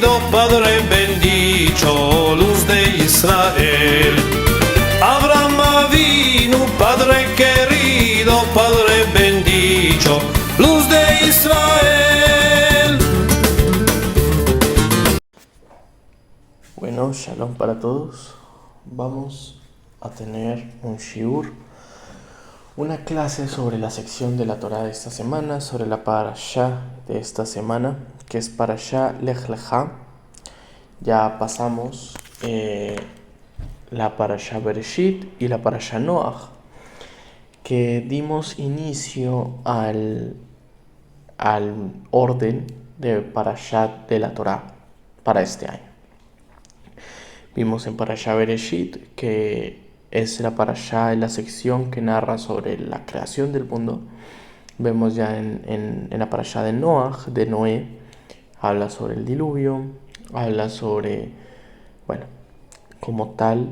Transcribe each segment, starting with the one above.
querido, Padre bendito, luz de Israel. Abraham Avinu, Padre querido, Padre bendito, luz de Israel. Bueno, shalom para todos. Vamos a tener un shiur, una clase sobre la sección de la Torá de esta semana, sobre la parashá de esta semana, que es parashá Lech Lecha. Ya pasamos la parashá Bereshit y la parashá Noach, que dimos inicio al orden de parashá de la Torá para este año. Vimos en parashá Bereshit, que es la parashá, en la sección que narra sobre la creación del mundo. Vemos ya en la parashá de Noach, de Noé, habla sobre el diluvio, habla sobre, bueno, como tal,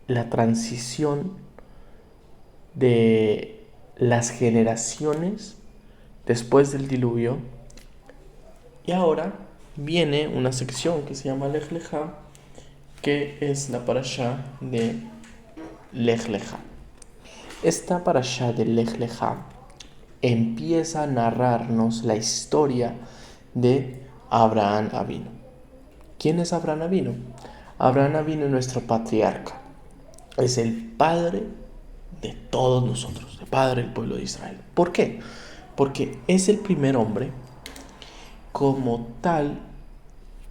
la transición de las generaciones después del diluvio. Y ahora viene una sección que se llama Lech Lecha, que es la parashá de Lech Lecha. Esta parashá de Lech Lecha empieza a narrarnos la historia de Abraham Avinu. ¿Quién es Abraham Avinu? Abraham Avinu es nuestro patriarca. Es el padre de todos nosotros, el padre del pueblo de Israel. ¿Por qué? Porque es el primer hombre como tal,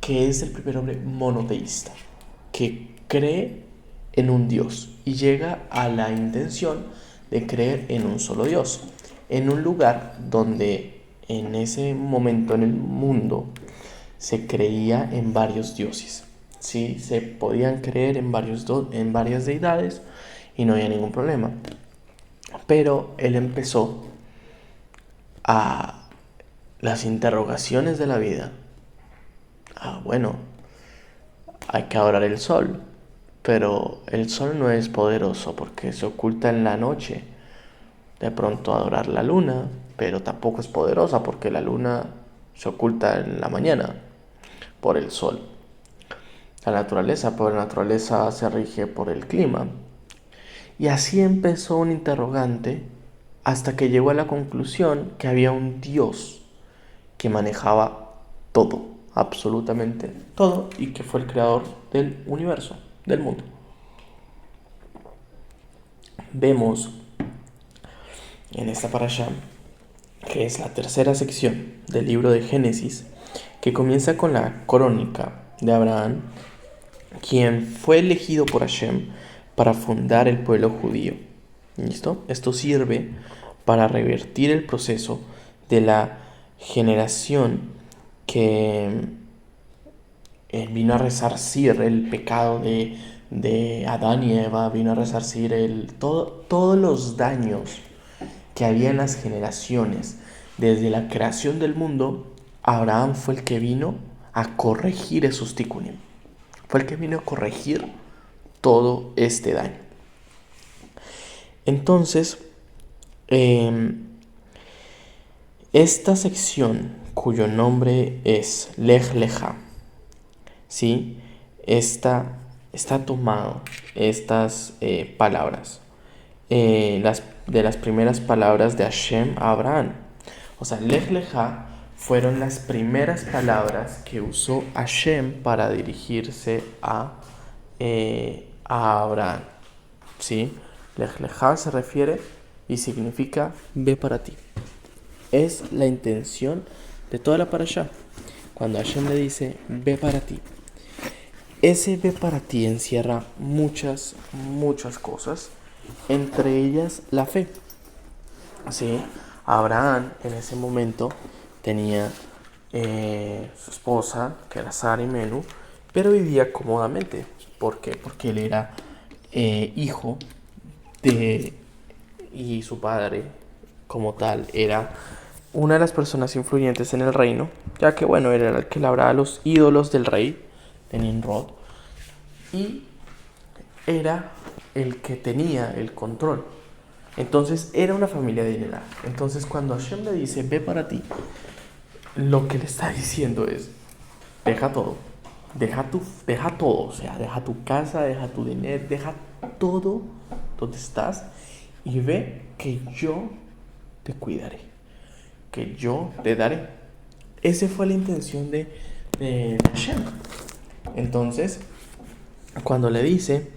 que es el primer hombre monoteísta, que cree en un Dios y llega a la intención de creer en un solo Dios, en un lugar donde en ese momento en el mundo se creía en varios dioses. Sí, se podían creer en varias deidades y no había ningún problema. Pero él empezó a las interrogaciones de la vida. Bueno, hay que adorar el sol, pero el sol no es poderoso porque se oculta en la noche. De pronto adorar la luna, pero tampoco es poderosa porque la luna se oculta en la mañana por el sol. La naturaleza se rige por el clima. Y así empezó un interrogante hasta que llegó a la conclusión que había un Dios que manejaba todo, absolutamente todo, y que fue el creador del universo, del mundo. Vemos en esta parashá, que es la tercera sección del libro de Génesis, que comienza con la crónica de Abraham, quien fue elegido por Hashem para fundar el pueblo judío. ¿Listo? Esto sirve para revertir el proceso de la generación que vino a resarcir el pecado de Adán y Eva, vino a resarcir todos los daños que había en las generaciones. Desde la creación del mundo, Abraham fue el que vino a corregir esos tikkunim. Fue el que vino a corregir todo este daño. Entonces, esta sección, cuyo nombre es Lech Lecha, ¿sí? Está tomado estas palabras, de las primeras palabras de Hashem a Abraham. O sea, Lech Lecha fueron las primeras palabras que usó Hashem para dirigirse a Abraham, ¿sí? Lech Lecha se refiere y significa ve para ti. Es la intención de toda la parashá. Cuando Hashem le dice ve para ti, ese ve para ti encierra muchas cosas, entre ellas la fe. ¿Sí? Abraham en ese momento tenía su esposa, que era Sara y Menú, pero vivía cómodamente. ¿Por qué? Porque él era hijo y su padre, como tal, era una de las personas influyentes en el reino, ya que, bueno, era el que labraba los ídolos del rey, de Nimrod, y era el que tenía el control. Entonces, era una familia adinerada. Entonces, cuando Hashem le dice, ve para ti, lo que le está diciendo es, deja todo. Deja todo, o sea, deja tu casa, deja tu dinero, deja todo donde estás y ve que yo te cuidaré, que yo te daré. Esa fue la intención de Hashem. Entonces, cuando le dice,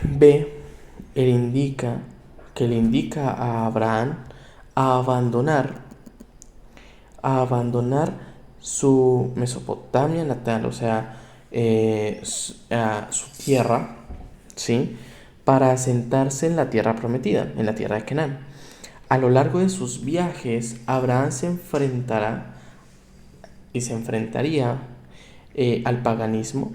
ve, le indica a Abraham a abandonar su Mesopotamia natal, o sea, su tierra, ¿sí? Para asentarse en la tierra prometida, en la tierra de Canaán. A lo largo de sus viajes, Abraham se enfrentaría al paganismo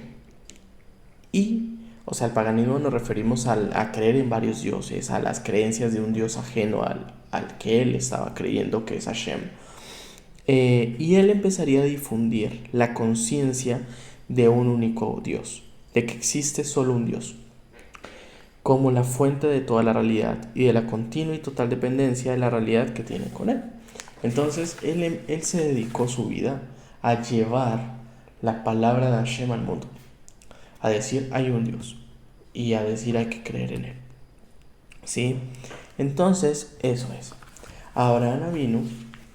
o sea, al paganismo nos referimos a creer en varios dioses, a las creencias de un dios ajeno al que él estaba creyendo, que es Hashem. Y él empezaría a difundir la conciencia de un único Dios, de que existe solo un Dios, como la fuente de toda la realidad y de la continua y total dependencia de la realidad que tiene con él. Entonces él se dedicó su vida a llevar la palabra de Hashem al mundo, a decir hay un Dios y a decir hay que creer en él, ¿sí? Entonces eso es. Abraham Avinu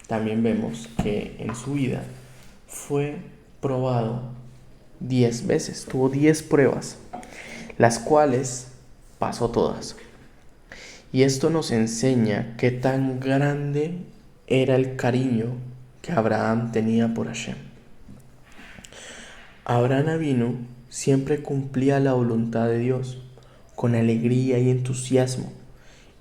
también vemos que en su vida fue probado 10 veces, tuvo 10 pruebas, las cuales pasó todas. Y esto nos enseña qué tan grande era el cariño que Abraham tenía por Hashem. Abraham Avinu siempre cumplía la voluntad de Dios con alegría y entusiasmo,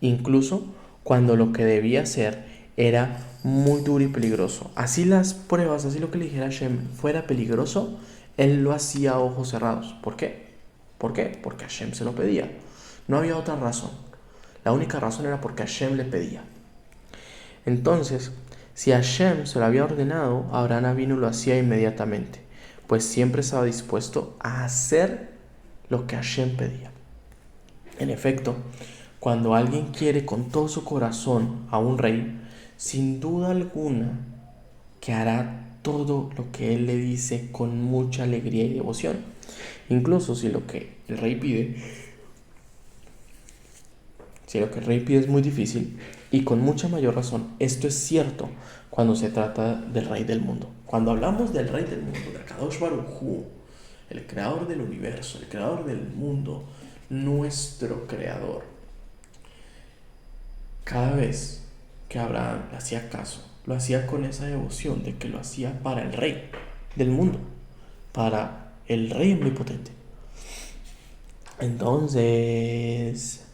incluso cuando lo que debía hacer era muy duro y peligroso. Así las pruebas, así lo que le dijera Hashem fuera peligroso, él lo hacía a ojos cerrados. ¿Por qué? Porque Hashem se lo pedía. No había otra razón. La única razón era porque Hashem le pedía. Entonces, si Hashem se lo había ordenado, Abraham Avinu lo hacía inmediatamente, pues siempre estaba dispuesto a hacer lo que Hashem pedía. En efecto, cuando alguien quiere con todo su corazón a un rey, sin duda alguna que hará todo lo que él le dice con mucha alegría y devoción, incluso si lo que el rey pide es muy difícil, y con mucha mayor razón. Esto es cierto cuando se trata del rey del mundo. Cuando hablamos del rey del mundo, de Kadosh Baruj Hu, el creador del universo, el creador del mundo, nuestro creador, cada vez que Abraham le hacía caso, lo hacía con esa devoción de que lo hacía para el rey del mundo, para el rey omnipotente. Entonces,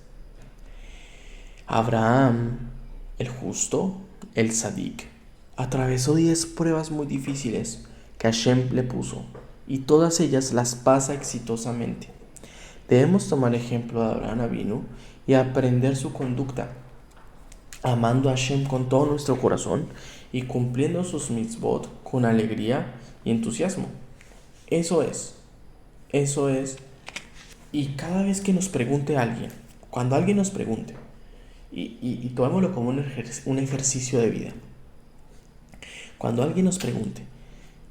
Abraham, el justo, el Sadik, atravesó 10 pruebas muy difíciles que Hashem le puso, y todas ellas las pasa exitosamente. Debemos tomar ejemplo de Abraham Avinu y aprender su conducta, amando a Hashem con todo nuestro corazón y cumpliendo sus mitzvot con alegría y entusiasmo. Eso es. Y cada vez que nos pregunte alguien, cuando alguien nos pregunte, y tomémoslo como un ejercicio de vida, cuando alguien nos pregunte,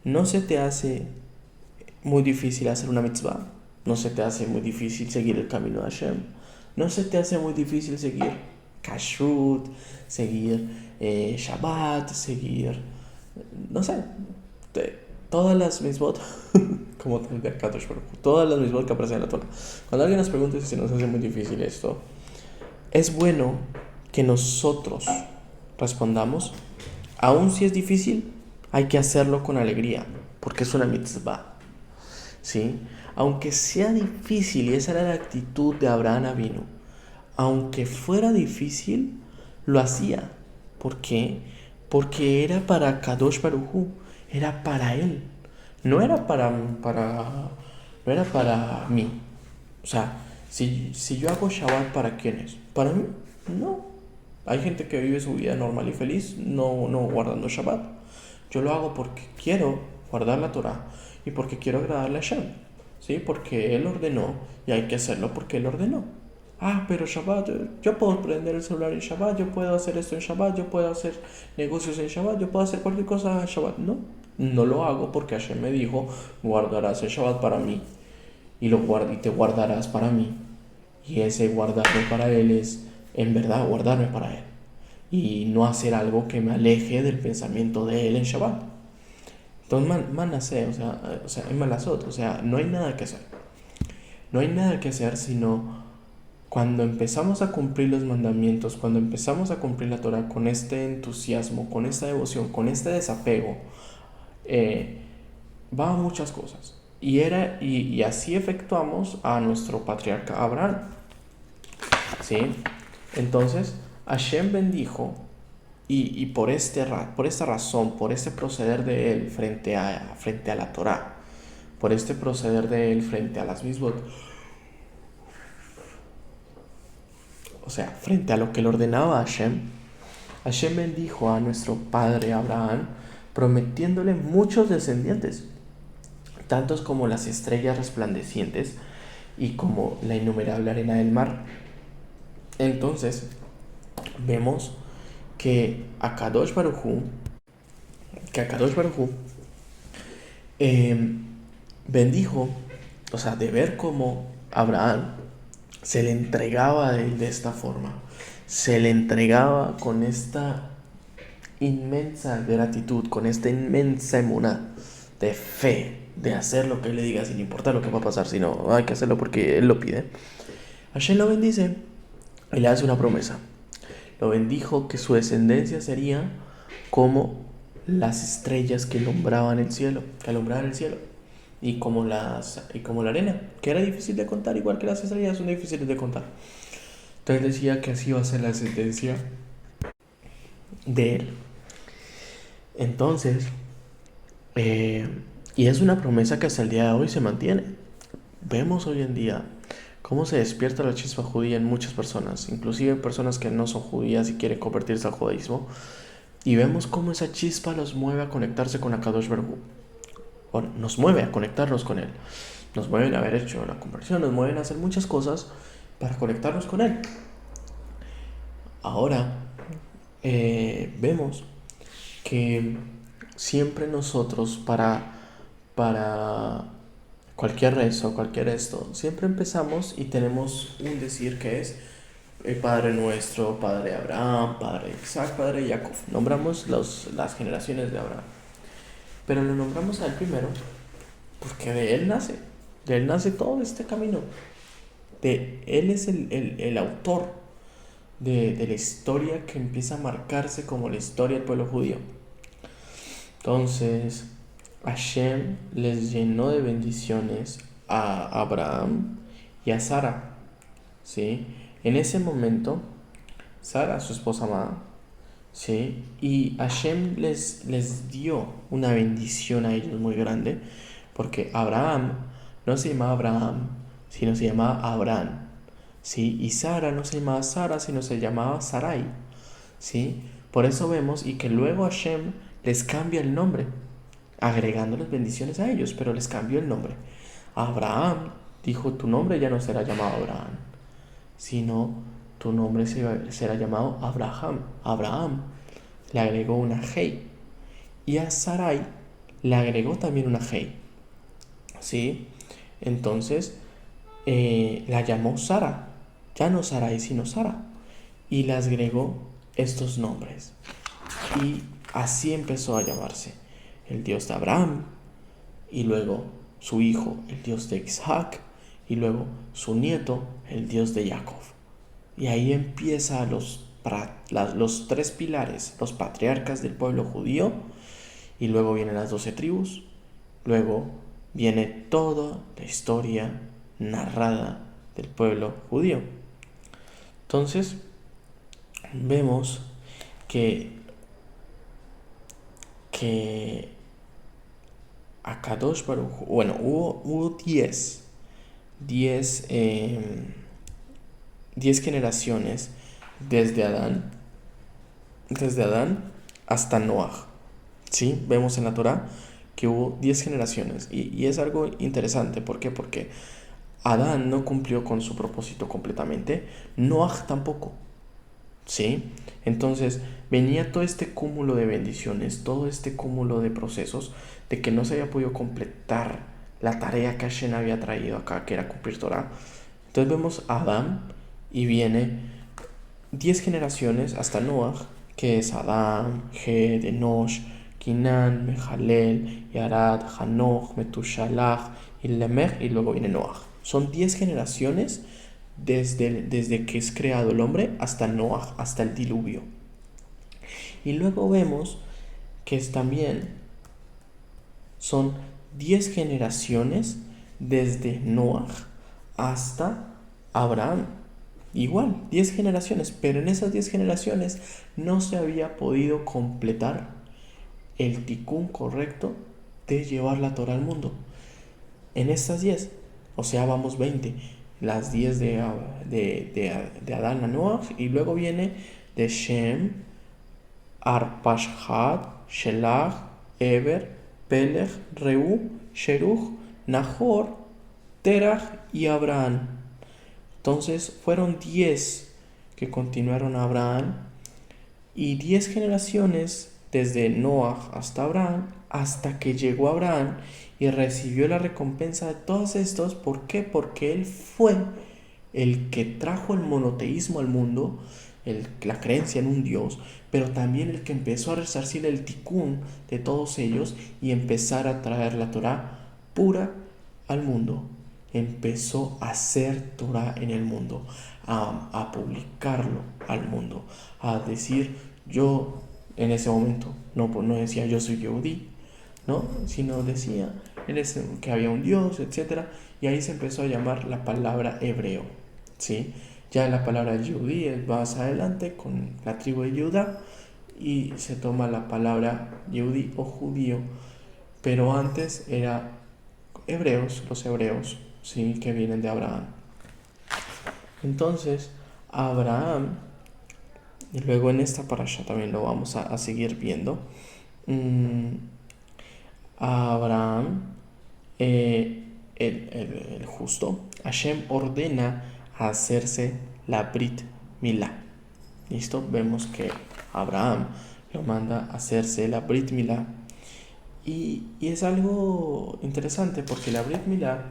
¿no se te hace muy difícil hacer una mitzvah? ¿No se te hace muy difícil seguir el camino de Hashem? ¿No se te hace muy difícil seguir kashrut, seguir Shabbat, seguir, no sé, todas las mitzvot, como de Kadosh Baruj Hu, todas las mitzvot que aparecen en la Torah? Cuando alguien nos pregunte si se nos hace muy difícil esto, es bueno que nosotros respondamos, aun si es difícil, hay que hacerlo con alegría, porque es una mitzvah, ¿sí? Aunque sea difícil, y esa era la actitud de Abraham Avinu, aunque fuera difícil, lo hacía. ¿Por qué? Porque era para Kadosh Baruj Hu, era para él, no era para mí. O sea, si yo hago Shabbat, ¿para quién es? ¿Para mí? No. Hay gente que vive su vida normal y feliz no guardando Shabbat. Yo lo hago porque quiero guardar la Torah y porque quiero agradarle a Hashem, ¿sí? Porque Él ordenó y hay que hacerlo porque Él ordenó. pero Shabbat, yo puedo prender el celular en Shabbat, yo puedo hacer esto en Shabbat, yo puedo hacer negocios en Shabbat, yo puedo hacer cualquier cosa en Shabbat. No, no lo hago porque Hashem me dijo, guardarás el Shabbat para mí y te guardarás para mí. Y ese guardarme para Él es, en verdad, guardarme para Él. Y no hacer algo que me aleje del pensamiento de Él en Shabbat. Entonces, manasé, o sea, en malasot, o sea, no hay nada que hacer. No hay nada que hacer sino cuando empezamos a cumplir los mandamientos, cuando empezamos a cumplir la Torah con este entusiasmo, con esta devoción, con este desapego, va a muchas cosas. Y así efectuamos a nuestro patriarca Abraham. ¿Sí? Entonces, Hashem bendijo y por esta razón, por este proceder de él frente a la Torah, por este proceder de él frente a las misbot, o sea, frente a lo que le ordenaba a Hashem bendijo a nuestro padre Abraham, prometiéndole muchos descendientes, tantos como las estrellas resplandecientes y como la innumerable arena del mar. Entonces, vemos que Akadosh Baruj Hu bendijo, o sea, de ver cómo Abraham se le entregaba a él de esta forma, se le entregaba con esta inmensa gratitud, con esta inmensa emuná de fe, de hacer lo que él le diga sin importar lo que va a pasar, sino hay que hacerlo porque él lo pide. Hashem lo bendice y le hace una promesa. Lo bendijo que su descendencia sería como las estrellas que alumbraban el cielo, y como la arena, que era difícil de contar, igual que las estrellas son difíciles de contar. Entonces decía que así iba a ser la descendencia de él. Entonces, y es una promesa que hasta el día de hoy se mantiene. Vemos hoy en día cómo se despierta la chispa judía en muchas personas, inclusive personas que no son judías y quieren convertirse al judaísmo, y vemos cómo esa chispa los mueve a conectarse con Akadosh Baruj Hu. Bueno, nos mueve a conectarnos con él, nos mueven a haber hecho la conversión, nos mueven a hacer muchas cosas para conectarnos con él. Ahora vemos que siempre nosotros para cualquier rezo, cualquier esto, siempre empezamos y tenemos un decir que es Padre nuestro, Padre Abraham, Padre Isaac, Padre Jacob. Nombramos las generaciones de Abraham, pero lo nombramos a él primero porque de él nace todo este camino. Él es el autor de la historia que empieza a marcarse como la historia del pueblo judío. Entonces, Hashem les llenó de bendiciones a Abraham y a Sara, ¿sí? En ese momento, Sara, su esposa amada, ¿sí? Y Hashem les dio una bendición a ellos muy grande, porque Abraham no se llamaba Abraham, sino se llamaba Abraham, ¿sí? Y Sara no se llamaba Sara, sino se llamaba Sarai, ¿sí? Por eso vemos y que luego Hashem les cambia el nombre, agregándoles bendiciones a ellos, pero les cambió el nombre. Abraham dijo, tu nombre ya no será llamado Abraham, sino tu nombre será llamado Abraham. Abraham le agregó una Hei, y a Sarai le agregó también una Hei, ¿sí? Entonces la llamó Sara, ya no Sarai sino Sara, y le agregó estos nombres, y así empezó a llamarse el Dios de Abraham, y luego su hijo, el Dios de Isaac, y luego su nieto, el Dios de Jacob. Y ahí empieza los tres pilares, los patriarcas del pueblo judío, y luego vienen las 12 tribus, luego viene toda la historia narrada del pueblo judío. Entonces, vemos que Akadosh Baruj Hu, bueno, hubo 10 generaciones desde Adán hasta Noaj, ¿sí? Vemos en la Torah que hubo 10 generaciones y es algo interesante. ¿Por qué? Porque Adán no cumplió con su propósito completamente, Noaj tampoco, ¿sí? Entonces venía todo este cúmulo de bendiciones, todo este cúmulo de procesos de que no se había podido completar la tarea que Hashem había traído acá, que era cumplir Torah. Entonces vemos a Adán y viene 10 generaciones hasta Noaj, que es Adán, Ged, Enosh, Kinan, Mejalel, Yarad, Hanoch, Metushalach, y Lemech, y luego viene Noaj. Son 10 generaciones desde que es creado el hombre hasta Noaj, hasta el diluvio. Y luego vemos que también son 10 generaciones desde Noaj hasta Abraham. Igual, 10 generaciones, pero en esas 10 generaciones no se había podido completar el tikkun correcto de llevar la Torah al mundo. En estas 10, o sea, vamos 20, las 10 de Adán a Noach, y luego viene de Shem, Arpashad, Shelach, Eber, Peleg, Reu, Sheruch, Nahor, Terach y Abraham. Entonces fueron 10 que continuaron a Abraham y 10 generaciones desde Noaj hasta Abraham, hasta que llegó Abraham y recibió la recompensa de todos estos. ¿Por qué? Porque él fue el que trajo el monoteísmo al mundo, la creencia en un Dios, pero también el que empezó a resarcir el tikkun de todos ellos y empezar a traer la Torah pura al mundo. Empezó a hacer Torah en el mundo, a publicarlo al mundo, a decir, yo en ese momento no decía yo soy Yehudí, ¿no? Sino decía que había un Dios, etc. Y ahí se empezó a llamar la palabra hebreo, ¿sí? Ya la palabra Yehudí es más adelante con la tribu de Judá y se toma la palabra Yehudí o judío, pero antes era hebreos, los hebreos, ¿sí? Que vienen de Abraham. Entonces, Abraham, y luego en esta parasha también lo vamos a seguir viendo, Abraham, el justo, Hashem ordena hacerse la Brit Milá. ¿Listo? Vemos que Abraham lo manda a hacerse la Brit Milá. Y es algo interesante porque la Brit Milá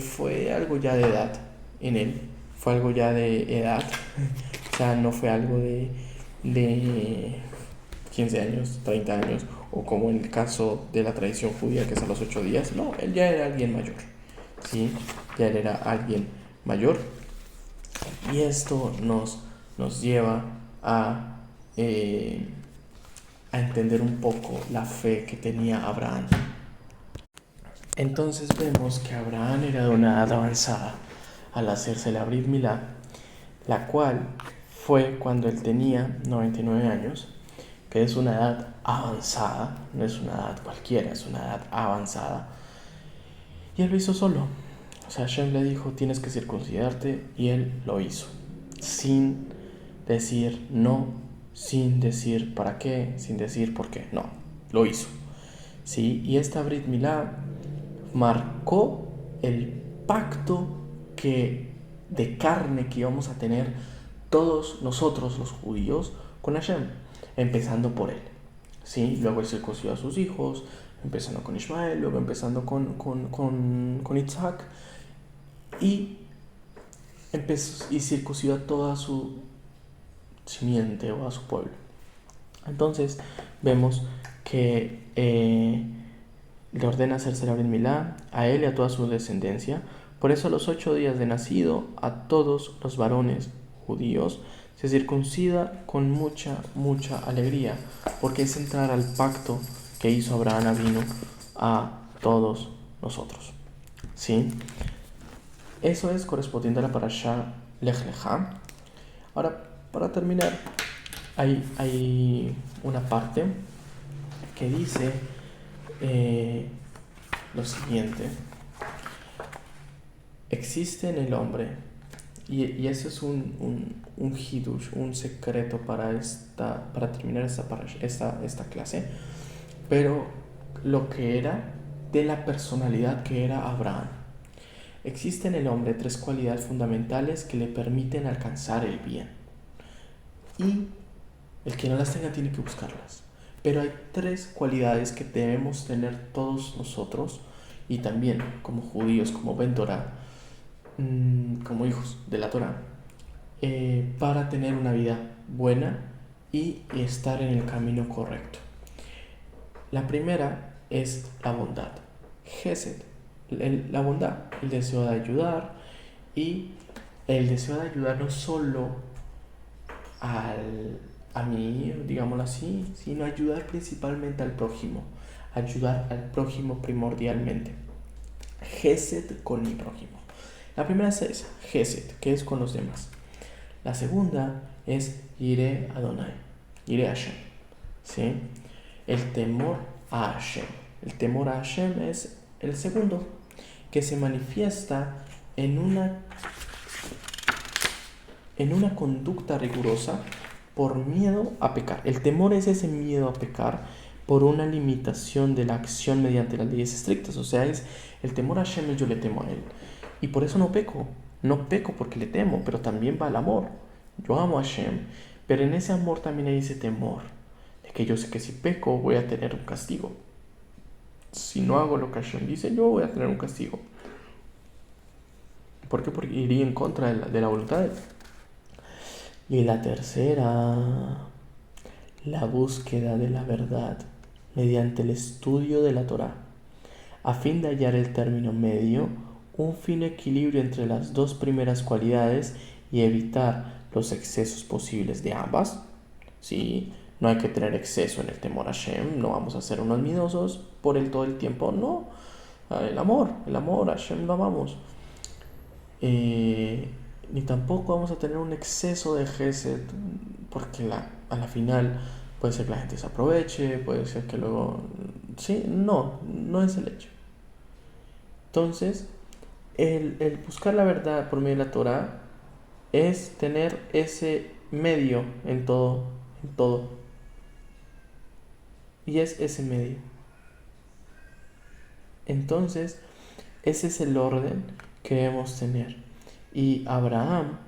fue algo ya de edad en él, fue algo ya de edad, o sea, no fue algo de 15 años, 30 años, o como en el caso de la tradición judía que es a los 8 días, no, él ya era alguien mayor, ¿sí? Ya él era alguien mayor, y esto nos lleva a entender un poco la fe que tenía Abraham. Entonces vemos que Abraham era de una edad avanzada al hacerse la Brit Milá, la cual fue cuando él tenía 99 años, que es una edad avanzada, no es una edad cualquiera, es una edad avanzada. Y él lo hizo solo. O sea, Hashem le dijo, tienes que circuncidarte, y él lo hizo, sin decir no, sin decir para qué, sin decir por qué, no, lo hizo, ¿sí? Y esta Brit Milá marcó el pacto de carne que íbamos a tener todos nosotros los judíos con Hashem, empezando por él, ¿sí? Luego él circuncidó a sus hijos, empezando con Ismael, luego empezando con Isaac, y circuncidó a toda su simiente o a su pueblo. Entonces vemos que le ordena hacerse la Brit Milá a él y a toda su descendencia. Por eso a los 8 días de nacido, a todos los varones judíos se circuncida con mucha alegría, porque es entrar al pacto que hizo Abraham Avinu a todos nosotros, ¿sí? Eso es correspondiente a la parashá Lech Lecha. Ahora, para terminar, hay una parte que dice lo siguiente: existe en el hombre, y eso es un hidush, un secreto para terminar esta clase, pero lo que era de la personalidad que era Abraham. Existen en el hombre 3 cualidades fundamentales que le permiten alcanzar el bien. Y el que no las tenga tiene que buscarlas. Pero hay 3 cualidades que debemos tener todos nosotros, y también como judíos, como Ben Torah, como hijos de la Torah, para tener una vida buena y estar en el camino correcto. La primera es la bondad, Gesed, la bondad, el deseo de ayudar, y el deseo de ayudar no solo a mí, digámoslo así, sino ayudar principalmente al prójimo, ayudar al prójimo primordialmente. Gesed con mi prójimo. La primera es esa, Gesed, que es con los demás. La segunda es Yireh Adonai, Yireh Hashem, ¿sí? El temor a Hashem. El temor a Hashem es el segundo, que se manifiesta en una conducta rigurosa por miedo a pecar. El temor es ese miedo a pecar por una limitación de la acción mediante las leyes estrictas. O sea, es el temor a Hashem y yo le temo a Él. Y por eso no peco. No peco porque le temo, pero también va el amor. Yo amo a Hashem, pero en ese amor también hay ese temor de que yo sé que si peco voy a tener un castigo. Si no hago lo que Hashem dice, yo voy a tener un castigo. ¿Por qué? Porque iría en contra de la voluntad de Él. Y la tercera, la búsqueda de la verdad mediante el estudio de la Torá, a fin de hallar el término medio, un fino equilibrio entre las 2 primeras cualidades y evitar los excesos posibles de ambas. Sí, no hay que tener exceso en el temor a Hashem, no vamos a ser unos miedosos por él todo el tiempo, no. El amor, a Hashem lo amamos. Ni tampoco vamos a tener un exceso de Gesed, porque a la final puede ser que la gente se aproveche, puede ser que luego... Sí, no es el hecho. Entonces, el buscar la verdad por medio de la Torah es tener ese medio en todo. Y es ese medio. Entonces, ese es el orden que debemos tener. Y Abraham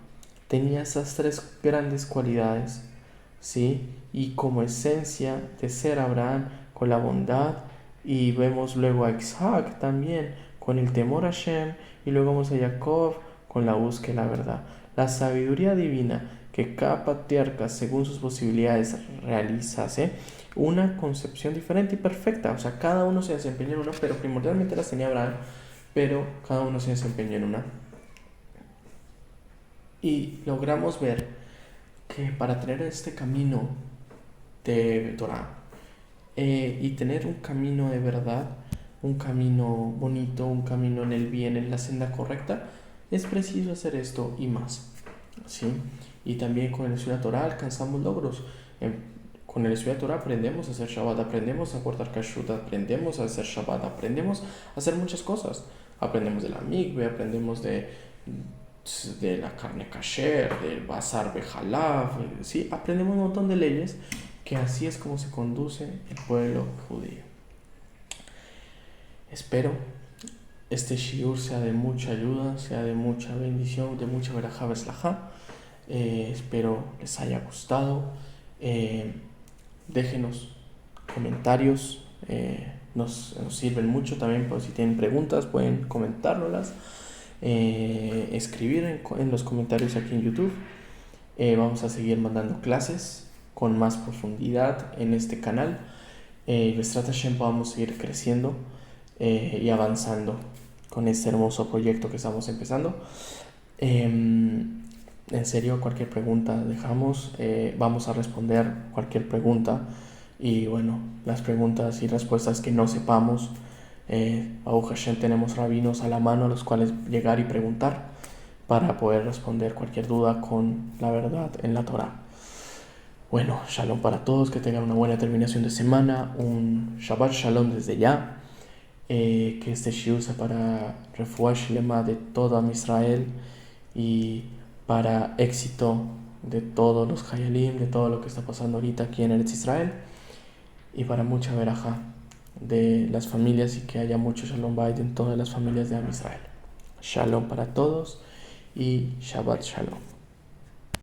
tenía esas 3 grandes cualidades, ¿sí? Y como esencia de ser Abraham, con la bondad, y vemos luego a Isaac también con el temor a Hashem, y luego vemos a Jacob con la búsqueda de la verdad. La sabiduría divina que cada patriarca, según sus posibilidades, realizase una concepción diferente y perfecta. O sea, cada uno se desempeñó en una, pero primordialmente las tenía Abraham, pero cada uno se desempeñó en una. Y logramos ver que para tener este camino de Torah y tener un camino de verdad, un camino bonito, un camino en el bien, en la senda correcta, es preciso hacer esto y más, ¿sí? Y también con el estudio de Torah alcanzamos logros. Con el estudio de Torah aprendemos a hacer Shabbat, aprendemos a guardar Kashrut, aprendemos a hacer Shabbat, aprendemos a hacer muchas cosas. Aprendemos de la mikve, aprendemos de la carne kasher, del basar bejalav, ¿sí? Aprendemos un montón de leyes, que así es como se conduce el pueblo judío. Espero este shiur sea de mucha ayuda, sea de mucha bendición, de mucha verajá beslajá. Espero les haya gustado. Déjenos comentarios, nos sirven mucho también, pues si tienen preguntas pueden comentárnoslas, escribir en los comentarios aquí en YouTube. Vamos a seguir mandando clases con más profundidad en este canal. Besrat Hashem podamos seguir creciendo y avanzando con este hermoso proyecto que estamos empezando. En serio, cualquier pregunta dejamos, vamos a responder cualquier pregunta, y bueno, las preguntas y respuestas que no sepamos, Baruch Hashem, tenemos rabinos a la mano a los cuales llegar y preguntar para poder responder cualquier duda con la verdad en la Torah. Bueno, shalom para todos, que tengan una buena terminación de semana, un Shabbat Shalom desde ya, que este shiur sea para refuah shlema de todo Israel y para éxito de todos los Hayalim, de todo lo que está pasando ahorita aquí en Eretz Israel, y para mucha verajá de las familias, y que haya mucho Shalom Bayit en todas las familias de Am Israel. Shalom para todos y Shabbat Shalom.